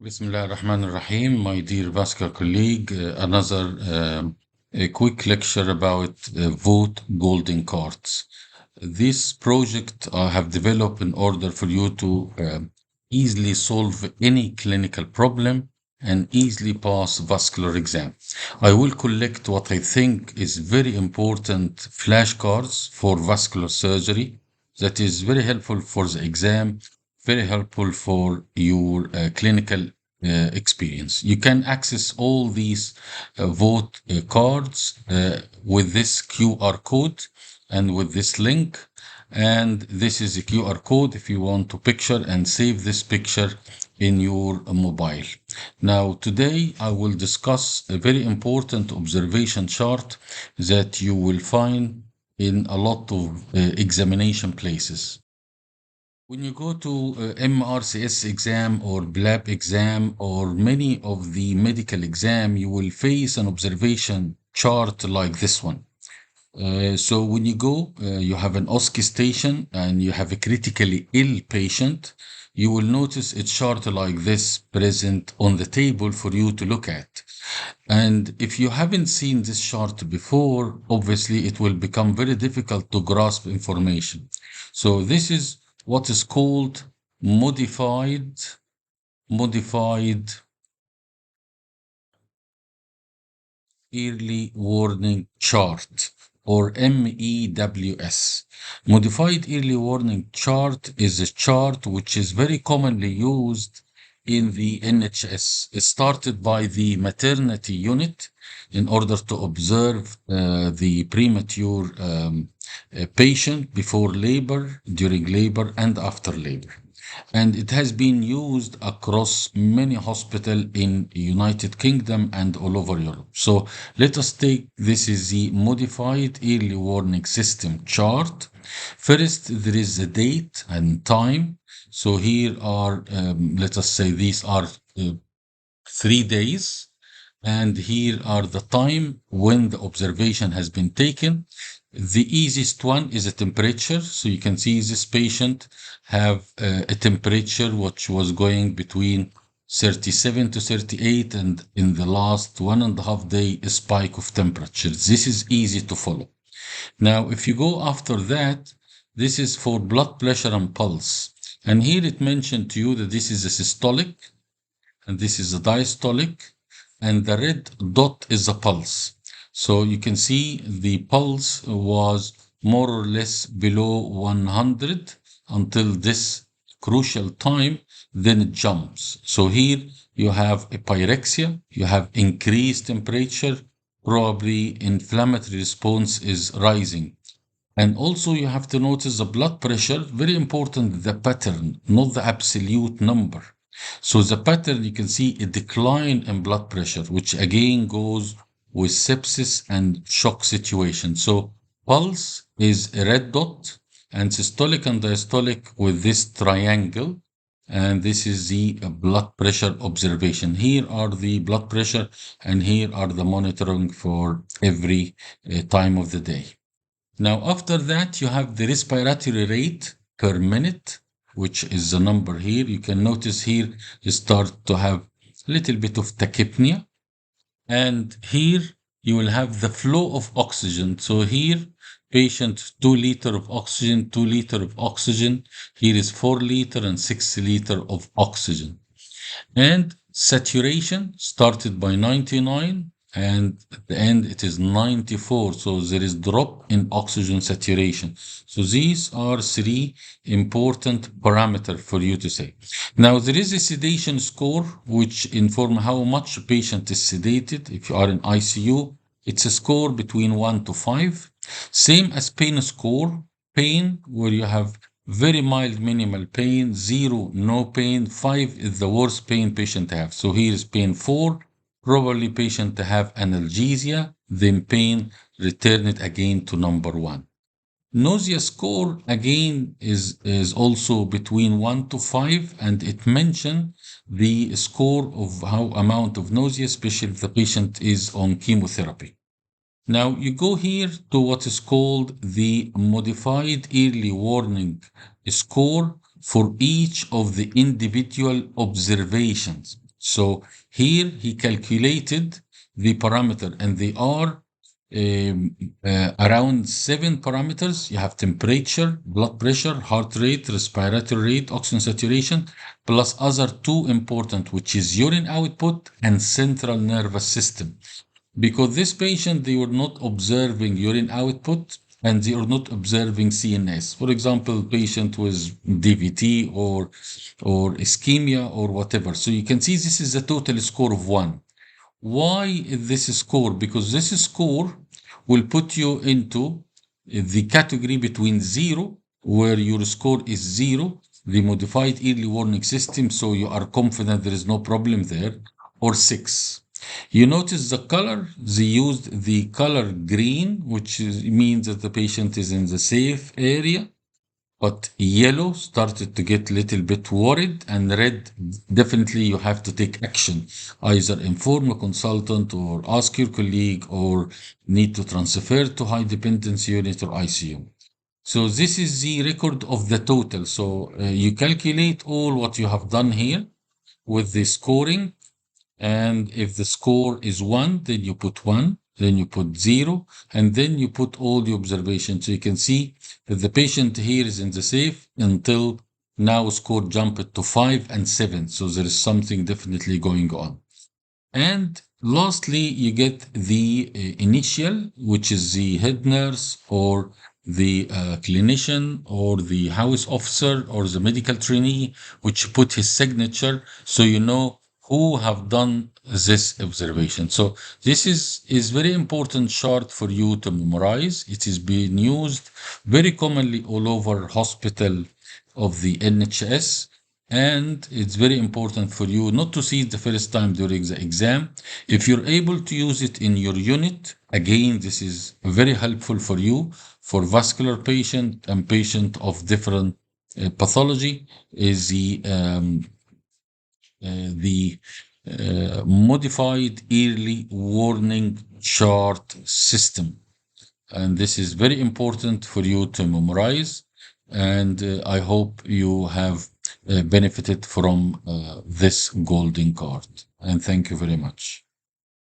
Bismillah ar-Rahman ar-Rahim, my dear Vascular colleague, another a quick lecture about VOT golden cards. This project I have developed in order for you to easily solve any clinical problem and easily pass vascular exam. I will collect what I think is very important flashcards for vascular surgery that is very helpful for the exam, very helpful for your clinical experience. You can access all these vote cards with this QR code and with this link. And this is a QR code if you want to picture and save this picture in your mobile. Now, today I will discuss a very important observation chart that you will find in a lot of examination places. When you go to MRCS exam or BLAP exam or many of the medical exam, you will face an observation chart like this one. So when you go, you have an OSCE station and you have a critically ill patient, you will notice a chart like this present on the table for you to look at. And if you haven't seen this chart before, obviously it will become very difficult to grasp information. So this is what is called modified early warning chart, or MEWS. Modified early warning chart is a chart which is very commonly used in the NHS. It started by the maternity unit in order to observe the premature patient before labor, during labor, and after labor. And it has been used across many hospitals in United Kingdom and all over Europe. So let us take, this is the modified early warning system chart. First, there is a date and time. So here are, let us say these are 3 days. And here are the time when the observation has been taken. The easiest one is a temperature. So you can see this patient have a temperature which was going between 37 to 38, and in the last 1.5 day, a spike of temperature. This is easy to follow. Now, if you go after that, this is for blood pressure and pulse. And here it mentioned to you that this is a systolic and this is a diastolic, and the red dot is a pulse. So you can see the pulse was more or less below 100 until this crucial time, then it jumps. So here you have a pyrexia, you have increased temperature, probably inflammatory response is rising. And also you have to notice the blood pressure, very important, the pattern, not the absolute number. So the pattern, you can see a decline in blood pressure, which again goes with sepsis and shock situation. So pulse is a red dot, and systolic and diastolic with this triangle. And this is the blood pressure observation. Here are the blood pressure, and here are the monitoring for every time of the day. Now, after that, you have the respiratory rate per minute, which is the number here. You can notice here you start to have a little bit of tachypnea. And here you will have the flow of oxygen. So here, patient 2 liter of oxygen, 2 liter of oxygen. Here is 4 liter and 6 liter of oxygen. And saturation started by 99, and at the end it is 94. So there is drop in oxygen saturation. So these are 3 important parameters for you to say. Now there is a sedation score which inform how much a patient is sedated. If you are in ICU, it's a score between 1 to 5. Same as pain score. Pain, where you have very mild minimal pain, 0 no pain, 5 is the worst pain patient have. So here is pain 4, probably patient to have analgesia, then pain, return it again to number 1. Nausea score again is also between 1 to 5, and it mentioned the score of how amount of nausea, especially if the patient is on chemotherapy. Now you go here to what is called the modified early warning score for each of the individual observations. So here he calculated the parameter, and they are around 7 parameters. You have temperature, blood pressure, heart rate, respiratory rate, oxygen saturation, plus other two important, which is urine output and central nervous system. Because this patient, they were not observing urine output and they are not observing CNS. For example, patient with DVT or ischemia or whatever. So you can see this is a total score of 1. Why this score? Because this score will put you into the category between 0, where your score is 0, the modified early warning system, so you are confident there is no problem there, or 6. You notice the color, they used the color green, which means that the patient is in the safe area. But yellow started to get a little bit worried, and red, definitely you have to take action. Either inform a consultant or ask your colleague or need to transfer to high dependency unit or ICU. So this is the record of the total. So you calculate all what you have done here with the scoring, and if the score is 1, then you put 1, then you put 0, and then you put all the observations. So you can see that the patient here is in the safe until now score jumped to 5 and 7. So there is something definitely going on. And lastly, you get the initial, which is the head nurse or the clinician or the house officer or the medical trainee, which put his signature, so you know who have done this observation. So this is very important chart for you to memorize. It is being used very commonly all over hospital of the NHS. And it's very important for you not to see it the first time during the exam. If you're able to use it in your unit, again, this is very helpful for you for vascular patient and patient of different pathology. Is the modified early warning chart system. And this is very important for you to memorize. And I hope you have benefited from this golden card. And thank you very much.